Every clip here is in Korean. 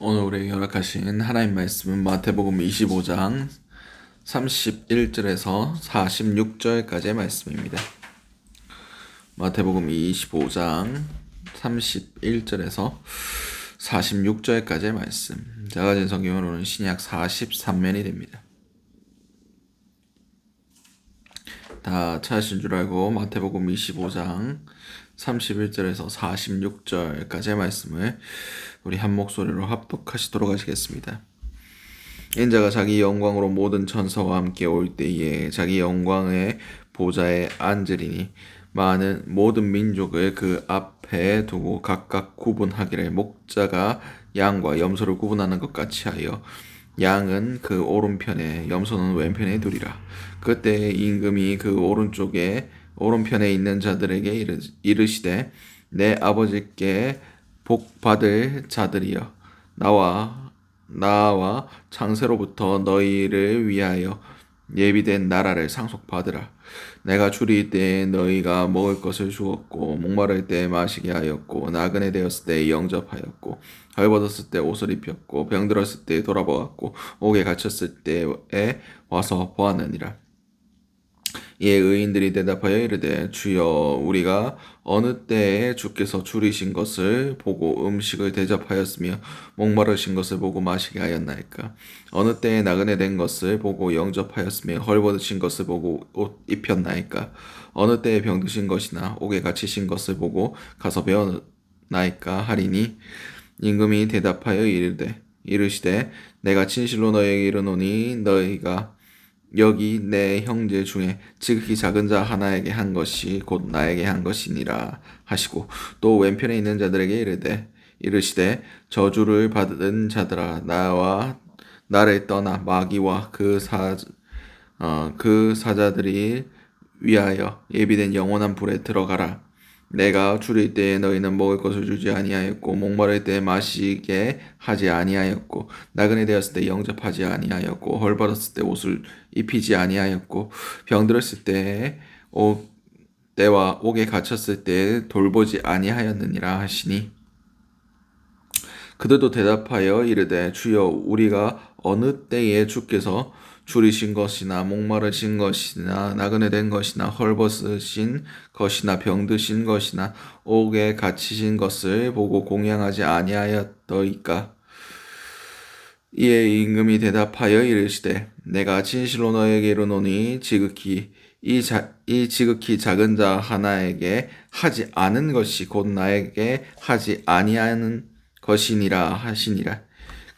오늘 우리에게 허락하신 하나님 말씀은 마태복음 25장 31절에서 46절까지의 말씀입니다. 마태복음 25장 31절에서 46절까지의 말씀. 제가 가진 성경으로는 신약 43면이 됩니다. 다 찾으신 줄 알고 마태복음 25장 31절에서 46절까지의 말씀을 우리 한 목소리로 합독하시도록 하시겠습니다. 인자가 자기 영광으로 모든 천사와 함께 올 때에 자기 영광의 보좌에 앉으리니 많은 모든 민족을 그 앞에 두고 각각 구분하기를 목자가 양과 염소를 구분하는 것 같이 하여 양은 그 오른편에 염소는 왼편에 두리라. 그때 임금이 그 오른편에 있는 자들에게 이르시되 내 아버지께 복 받을 자들이여 나와 창세로부터 너희를 위하여 예비된 나라를 상속받으라. 내가 줄일 때에 너희가 먹을 것을 주었고 목마를 때에 마시게 하였고 나그네 되었을 때에 영접하였고 헐벗었을 때 옷을 입혔고 병들었을 때에 돌아보았고 옥에 갇혔을 때에 와서 보았느니라. 이에 의인들이 대답하여 이르되 주여 우리가 어느 때에 주께서 줄이신 것을 보고 음식을 대접하였으며 목마르신 것을 보고 마시게 하였나이까. 어느 때에 나그네 된 것을 보고 영접하였으며 헐벗으신 것을 보고 옷 입혔나이까. 어느 때에 병드신 것이나 옥에 갇히신 것을 보고 가서 배웠나이까 하리니 임금이 대답하여 이르시되 내가 진실로 너희에게 이르노니 너희가 여기 내 형제 중에 지극히 작은 자 하나에게 한 것이 곧 나에게 한 것이니라 하시고 또 왼편에 있는 자들에게 이르시되 저주를 받은 자들아 나와 나를 떠나 마귀와 그 사자들이 위하여 예비된 영원한 불에 들어가라. 내가 줄일 때에 너희는 먹을 것을 주지 아니하였고 목마를 때에 마시게 하지 아니하였고 나그네 되었을 때 영접하지 아니하였고 헐벗었을 때 옷을 입히지 아니하였고 병들었을 때와 옥에 갇혔을 때 돌보지 아니하였느니라 하시니 그들도 대답하여 이르되 주여 우리가 어느 때에 주께서 줄이신 것이나 목마르신 것이나 나그네 된 것이나 헐벗으신 것이나 병드신 것이나 옥에 갇히신 것을 보고 공양하지 아니하였더이까. 이에 임금이 대답하여 이르시되 내가 진실로 너에게 이르노니 이 지극히 작은 자 하나에게 하지 않은 것이 곧 나에게 하지 아니하는 것이니라 하시니라.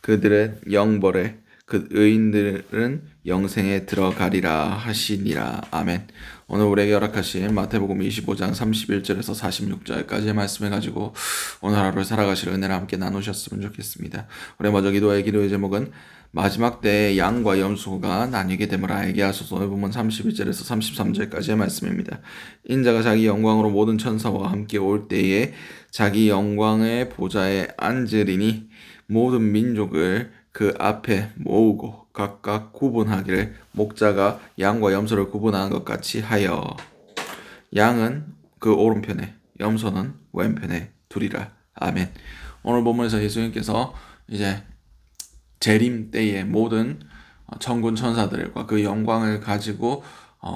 그들은 영벌에 그 의인들은 영생에 들어가리라 하시니라. 아멘. 오늘 우리에게 허락하신 마태복음 25장 31절에서 46절까지의 말씀을 가지고 오늘 하루를 살아가실 은혜를 함께 나누셨으면 좋겠습니다. 우리 먼저 기도의 제목은 마지막 때에 양과 염소가 나뉘게 됨을 알게 하소서. 오늘 보면 31절에서 33절까지의 말씀입니다. 인자가 자기 영광으로 모든 천사와 함께 올 때에 자기 영광의 보좌에 앉으리니 모든 민족을 그 앞에 모으고 각각 구분하기를 목자가 양과 염소를 구분하는 것 같이 하여 양은 그 오른편에 염소는 왼편에 두리라. 아멘. 오늘 본문에서 예수님께서 이제 재림 때의 모든 천군 천사들과 그 영광을 가지고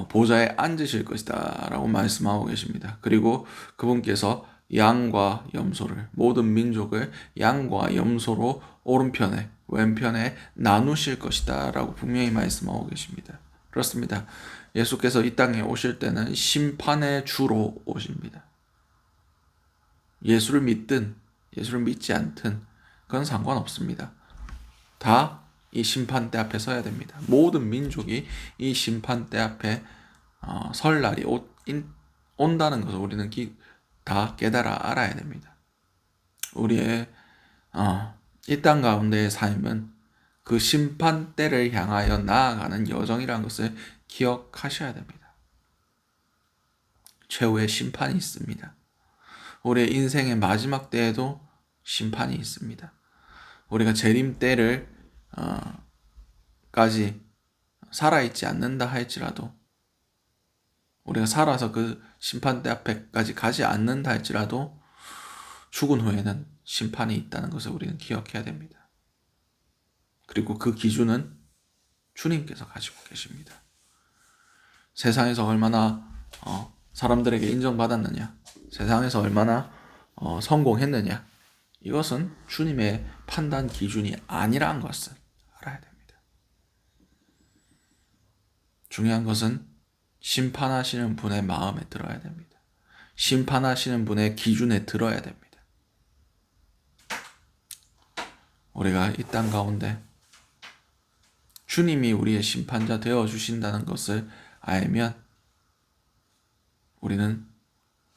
보좌에 앉으실 것이다 라고 말씀하고 계십니다. 그리고 그분께서 양과 염소를 모든 민족을 양과 염소로 오른편에 왼편에 나누실 것이다 라고 분명히 말씀하고 계십니다. 그렇습니다. 예수께서 이 땅에 오실 때는 심판의 주로 오십니다. 예수를 믿든 예수를 믿지 않든 그건 상관없습니다. 다 이 심판대 앞에 서야 됩니다. 모든 민족이 이 심판대 앞에 설 날이 온다는 것을 우리는 다 깨달아 알아야 됩니다. 우리의 이 땅 가운데의 삶은 그 심판대를 향하여 나아가는 여정이라는 것을 기억하셔야 됩니다. 최후의 심판이 있습니다. 우리의 인생의 마지막 때에도 심판이 있습니다. 우리가 재림 때를 까지 살아있지 않는다 할지라도 우리가 살아서 그 심판대 앞에까지 가지 않는다 할지라도 죽은 후에는 심판이 있다는 것을 우리는 기억해야 됩니다. 그리고 그 기준은 주님께서 가지고 계십니다. 세상에서 얼마나 사람들에게 인정받았느냐, 세상에서 얼마나 성공했느냐, 이것은 주님의 판단 기준이 아니라는 것을 알아야 됩니다. 중요한 것은 심판하시는 분의 마음에 들어야 됩니다. 심판하시는 분의 기준에 들어야 됩니다. 우리가 이 땅 가운데 주님이 우리의 심판자 되어 주신다는 것을 알면 우리는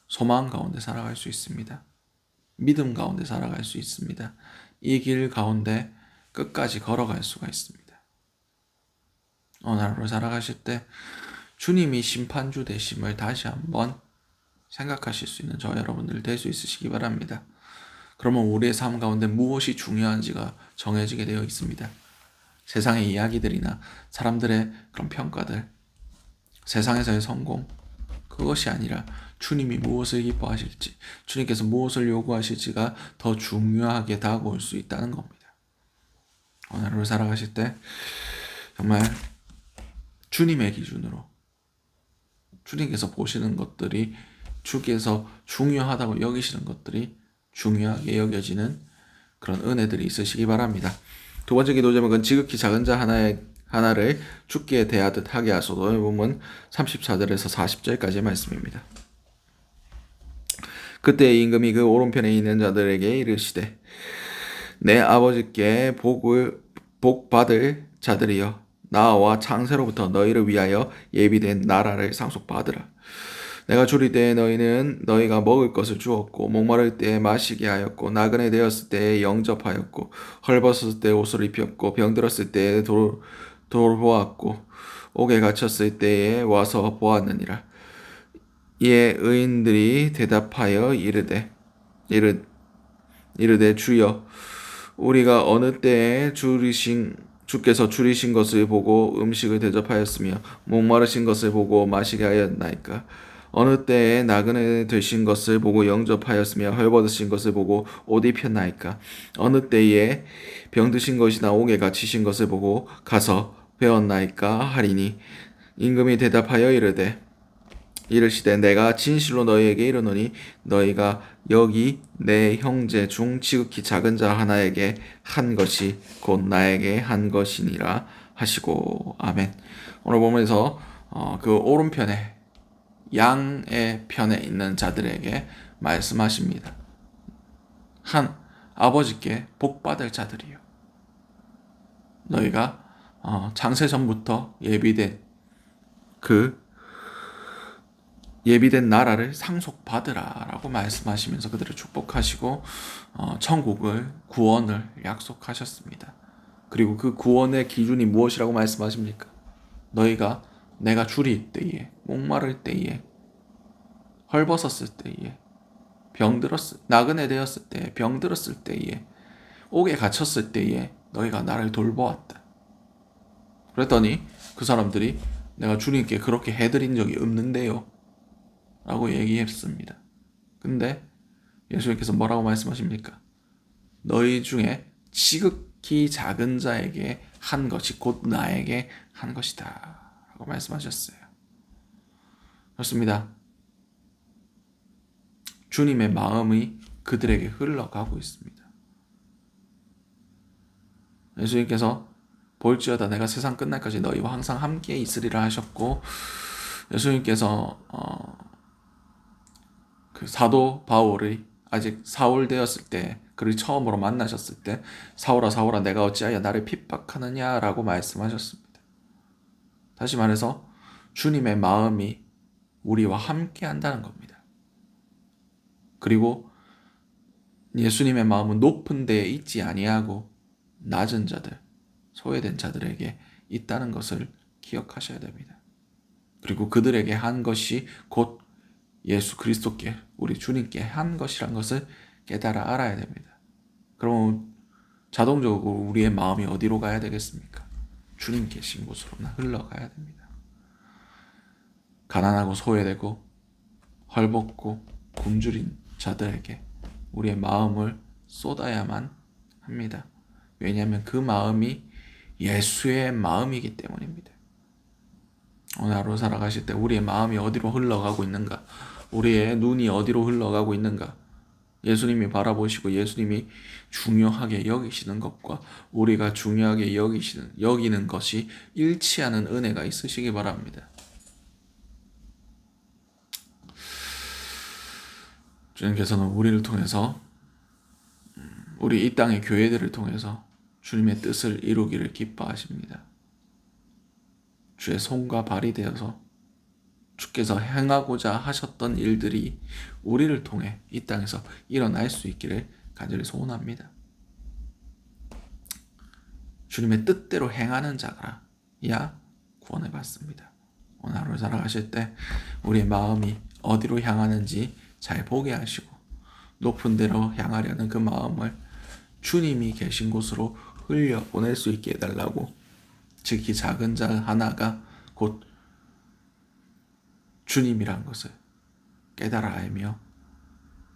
소망 가운데 살아갈 수 있습니다. 믿음 가운데 살아갈 수 있습니다. 이 길 가운데 끝까지 걸어갈 수가 있습니다. 오늘 하루 살아가실 때 주님이 심판주 되심을 다시 한번 생각하실 수 있는 저 여러분들 될 수 있으시기 바랍니다. 그러면 우리의 삶 가운데 무엇이 중요한지가 정해지게 되어 있습니다. 세상의 이야기들이나 사람들의 그런 평가들, 세상에서의 성공, 그것이 아니라 주님이 무엇을 기뻐하실지, 주님께서 무엇을 요구하실지가 더 중요하게 다가올 수 있다는 겁니다. 오늘 하루 살아가실 때 정말 주님의 기준으로 주님께서 보시는 것들이, 주께서 중요하다고 여기시는 것들이 중요하게 여겨지는 그런 은혜들이 있으시기 바랍니다. 두 번째 기도 제목은 지극히 작은 자 하나를 주께 대하듯 하게 하소서. 보면 34절에서 40절까지의 말씀입니다. 그때 임금이 그 오른편에 있는 자들에게 이르시되 내 아버지께 복 받을 자들이여, 나와 창세로부터 너희를 위하여 예비된 나라를 상속받으라. 내가 줄일 때에 너희는 너희가 먹을 것을 주었고, 목마를 때에 마시게 하였고, 나그네 되었을 때에 영접하였고, 헐벗었을 때에 옷을 입혔고, 병들었을 때에 돌보았고, 옥에 갇혔을 때에 와서 보았느니라. 이에 의인들이 대답하여 이르되 주여, 우리가 어느 때에 주께서 줄이신 것을 보고 음식을 대접하였으며 목마르신 것을 보고 마시게 하였나이까? 어느 때에 나그네 되신 것을 보고 영접하였으며 헐벗으신 것을 보고 옷 입혔나이까? 어느 때에 병드신 것이나 옥에 갇히신 것을 보고 가서 배웠나이까? 하리니 임금이 대답하여 이르시되 내가 진실로 너희에게 이르노니 너희가 여기 내 형제 중 지극히 작은 자 하나에게 한 것이 곧 나에게 한 것이니라 하시고. 아멘. 오늘 보면서 그 오른편에, 양의 편에 있는 자들에게 말씀하십니다. 한 아버지께 복받을 자들이요, 너희가 창세전부터 예비된 나라를 상속받으라 라고 말씀하시면서 그들을 축복하시고 구원을 약속하셨습니다. 그리고 그 구원의 기준이 무엇이라고 말씀하십니까? 너희가 내가 줄일 때에, 목마를 때에, 헐벗었을 때에, 나그네 되었을 때에, 병들었을 때에, 옥에 갇혔을 때에 너희가 나를 돌보았다. 그랬더니 그 사람들이 내가 주님께 그렇게 해드린 적이 없는데요 라고 얘기했습니다. 근데 예수님께서 뭐라고 말씀하십니까? 너희 중에 지극히 작은 자에게 한 것이 곧 나에게 한 것이다 라고 말씀하셨어요. 그렇습니다. 주님의 마음이 그들에게 흘러가고 있습니다. 예수님께서 볼지어다 내가 세상 끝날까지 너희와 항상 함께 있으리라 하셨고, 예수님께서 그 사도 바울이 아직 사울 되었을 때, 그를 처음으로 만나셨을 때 사울아 사울아 내가 어찌하여 나를 핍박하느냐라고 말씀하셨습니다. 다시 말해서 주님의 마음이 우리와 함께 한다는 겁니다. 그리고 예수님의 마음은 높은 데에 있지 아니하고 낮은 자들, 소외된 자들에게 있다는 것을 기억하셔야 됩니다. 그리고 그들에게 한 것이 곧 예수 그리스도께, 우리 주님께 한 것이란 것을 깨달아 알아야 됩니다. 그럼 자동적으로 우리의 마음이 어디로 가야 되겠습니까? 주님 계신 곳으로나 흘러가야 됩니다. 가난하고 소외되고 헐벗고 굶주린 자들에게 우리의 마음을 쏟아야만 합니다. 왜냐하면 그 마음이 예수의 마음이기 때문입니다. 오늘 하루 살아가실 때 우리의 마음이 어디로 흘러가고 있는가? 우리의 눈이 어디로 흘러가고 있는가? 예수님이 바라보시고 예수님이 중요하게 여기시는 것과 우리가 중요하게 여기는 것이 일치하는 은혜가 있으시기 바랍니다. 주님께서는 우리를 통해서 우리 이 땅의 교회들을 통해서 주님의 뜻을 이루기를 기뻐하십니다. 주의 손과 발이 되어서 주께서 행하고자 하셨던 일들이 우리를 통해 이 땅에서 일어날 수 있기를 간절히 소원합니다. 주님의 뜻대로 행하는 자가 야 구원을 받습니다. 오늘 하루 살아가실 때 우리의 마음이 어디로 향하는지 잘 보게 하시고 높은 데로 향하려는 그 마음을 주님이 계신 곳으로 흘려보낼 수 있게 해달라고, 즉이 작은 자 하나가 곧 주님이란 것을 깨달아 알며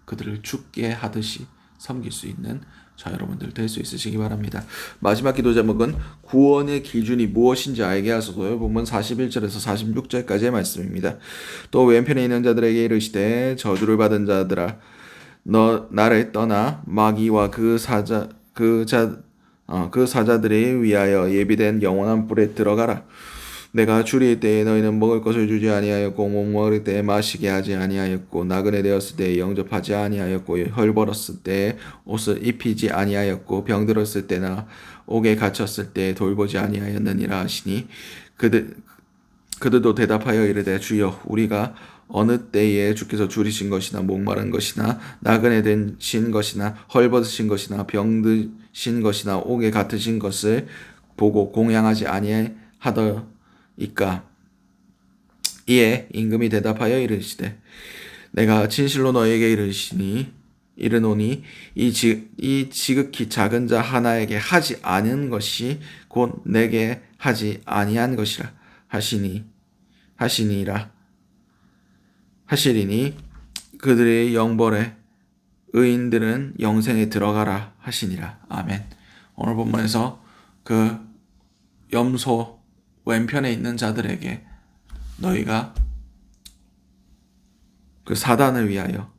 그들을 죽게 하듯이 섬길 수 있는 저 여러분들 될 수 있으시기 바랍니다. 마지막 기도 제목은 구원의 기준이 무엇인지 알게 하소서. 본문 41절에서 46절까지의 말씀입니다. 또 왼편에 있는 자들에게 이르시되 저주를 받은 자들아 너 나를 떠나 마귀와 그 사자들이 위하여 예비된 영원한 불에 들어가라. 내가 줄일 때에 너희는 먹을 것을 주지 아니하였고 목마를 때에 마시게 하지 아니하였고 나그네 되었을 때에 영접하지 아니하였고 헐벗었을 때에 옷을 입히지 아니하였고 병들었을 때나 옥에 갇혔을 때에 돌보지 아니하였느니라 하시니 그들도 대답하여 이르되 주여 우리가 어느 때에 주께서 줄이신 것이나 목마른 것이나 나그네 되신 것이나 헐벗으신 것이나 병드신 것이나 옥에 갇으신 것을 보고 공양하지 아니하더이까. 이에 임금이 대답하여 이르시되 내가 진실로 너에게 이르노니 이 지극히 작은 자 하나에게 하지 않은 것이 곧 내게 하지 아니한 것이라 하시리니 그들의 영벌에 의인들은 영생에 들어가라 하시니라. 아멘. 오늘 본문에서 그 염소 왼편에 있는 자들에게 너희가 그 사단을 위하여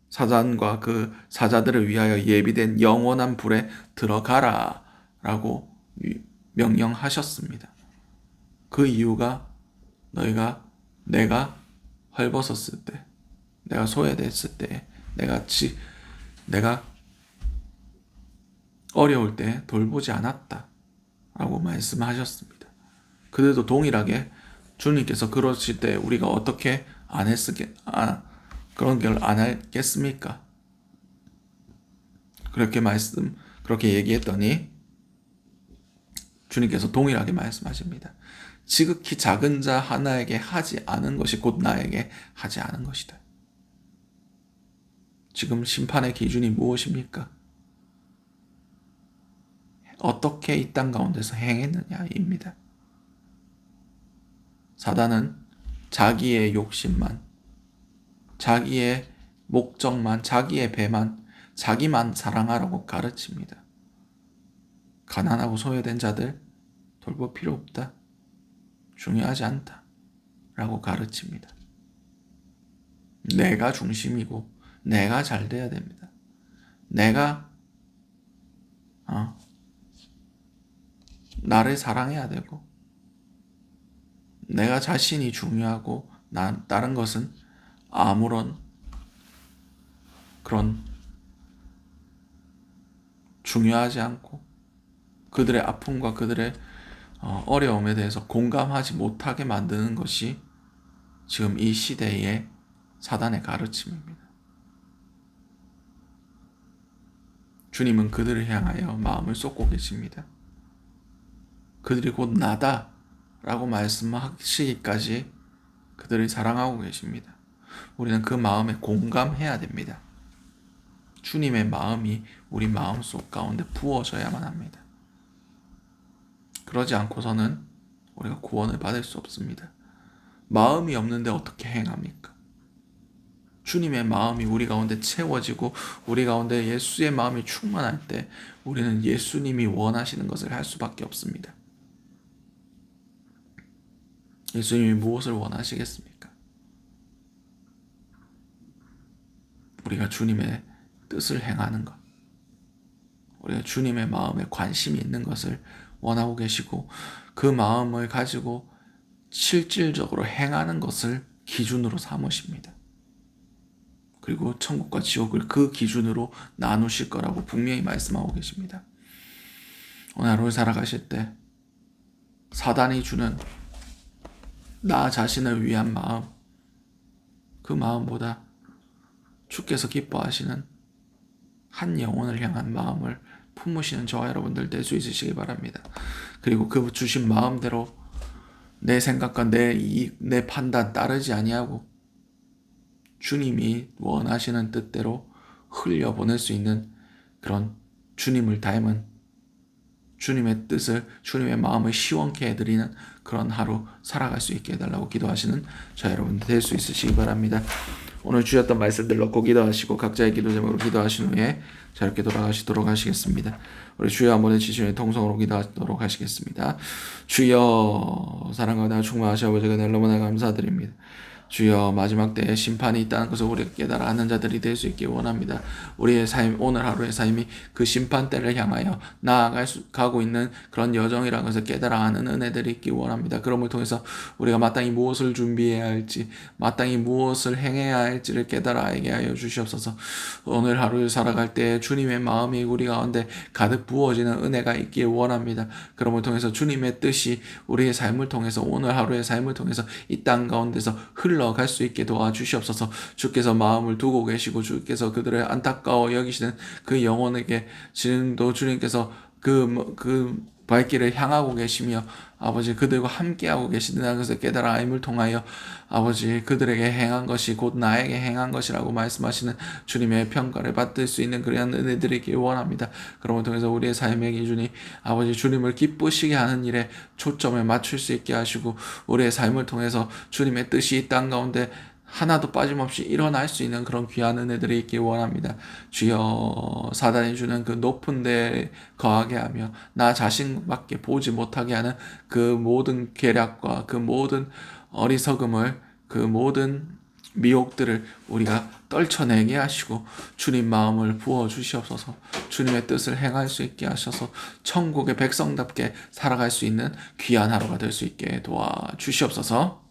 사단과 그 사자들을 위하여 예비된 영원한 불에 들어가라 라고 명령하셨습니다. 그 이유가 내가 헐벗었을 때, 내가 소외됐을 때, 내가 어려울 때 돌보지 않았다 라고 말씀하셨습니다. 그들도 동일하게 주님께서 그러실 때 우리가 어떻게 그런 걸 안 하겠습니까? 그렇게 얘기했더니 주님께서 동일하게 말씀하십니다. 지극히 작은 자 하나에게 하지 않은 것이 곧 나에게 하지 않은 것이다. 지금 심판의 기준이 무엇입니까? 어떻게 이 땅 가운데서 행했느냐입니다. 사단은 자기의 욕심만, 자기의 목적만, 자기의 배만, 자기만 사랑하라고 가르칩니다. 가난하고 소외된 자들 돌볼 필요 없다. 중요하지 않다. 라고 가르칩니다. 내가 중심이고 내가 잘 돼야 됩니다. 내가 나를 사랑해야 되고 내가 자신이 중요하고 다른 것은 아무런 그런 중요하지 않고 그들의 아픔과 그들의 어려움에 대해서 공감하지 못하게 만드는 것이 지금 이 시대의 사단의 가르침입니다. 주님은 그들을 향하여 마음을 쏟고 계십니다. 그들이 곧 나다 라고 말씀하시기까지 그들을 사랑하고 계십니다. 우리는 그 마음에 공감해야 됩니다. 주님의 마음이 우리 마음속 가운데 부어져야만 합니다. 그러지 않고서는 우리가 구원을 받을 수 없습니다. 마음이 없는데 어떻게 행합니까? 주님의 마음이 우리 가운데 채워지고 우리 가운데 예수의 마음이 충만할 때 우리는 예수님이 원하시는 것을 할 수밖에 없습니다. 예수님이 무엇을 원하시겠습니까? 우리가 주님의 뜻을 행하는 것, 우리가 주님의 마음에 관심이 있는 것을 원하고 계시고 그 마음을 가지고 실질적으로 행하는 것을 기준으로 삼으십니다. 그리고 천국과 지옥을 그 기준으로 나누실 거라고 분명히 말씀하고 계십니다. 오늘 하루 살아가실 때 사단이 주는 나 자신을 위한 마음, 그 마음보다 주께서 기뻐하시는 한 영혼을 향한 마음을 품으시는 저와 여러분들 될 수 있으시기 바랍니다. 그리고 그 주신 마음대로 내 생각과 내 판단 따르지 아니하고 주님이 원하시는 뜻대로 흘려보낼 수 있는 그런 주님을 닮은 주님의 뜻을, 주님의 마음을 시원케 해드리는 그런 하루 살아갈 수 있게 해달라고 기도하시는 저 여러분들 될 수 있으시기 바랍니다. 오늘 주셨던 말씀들 넣고 기도하시고 각자의 기도 제목으로 기도하신 후에 자유롭게 돌아가시도록 하시겠습니다. 우리 주여 한번의 지신의 통성으로 기도하도록 하시겠습니다. 주여 사랑과 충만하신 아버지 은혜를 너무나 감사드립니다. 주여 마지막 때에 심판이 있다는 것을 우리가 깨달아 아는 자들이 될 수 있기 원합니다. 우리의 삶, 오늘 하루의 삶이 그 심판 때를 향하여 가고 있는 그런 여정이라는 것을 깨달아 아는 은혜들이 있기 원합니다. 그럼을 통해서 우리가 마땅히 무엇을 준비해야 할지, 마땅히 무엇을 행해야 할지를 깨달아 알게 하여 주시옵소서. 오늘 하루를 살아갈 때 주님의 마음이 우리 가운데 가득 부어지는 은혜가 있기 원합니다. 그럼을 통해서 주님의 뜻이 우리의 삶을 통해서, 오늘 하루의 삶을 통해서 이 땅 가운데서 흘러갈 수 있게 도와주시옵소서. 주께서 마음을 두고 계시고 주께서 그들을 안타까워 여기시는 그 영혼에게 지금도 주님께서 그 발길을 향하고 계시며 아버지 그들과 함께하고 계시다는 것을 깨달아 알을 통하여 아버지 그들에게 행한 것이 곧 나에게 행한 것이라고 말씀하시는 주님의 평가를 받을 수 있는 그러한 은혜들이길 원합니다. 그럼을 통해서 우리의 삶의 기준이 아버지 주님을 기쁘시게 하는 일에 초점을 맞출 수 있게 하시고 우리의 삶을 통해서 주님의 뜻이 이 땅 가운데 하나도 빠짐없이 일어날 수 있는 그런 귀한 은혜들이 있길 원합니다. 주여 사단이 주는 그 높은 데에 거하게 하며 나 자신밖에 보지 못하게 하는 그 모든 계략과 그 모든 어리석음을, 그 모든 미혹들을 우리가 떨쳐내게 하시고 주님 마음을 부어주시옵소서. 주님의 뜻을 행할 수 있게 하셔서 천국의 백성답게 살아갈 수 있는 귀한 하루가 될 수 있게 도와주시옵소서.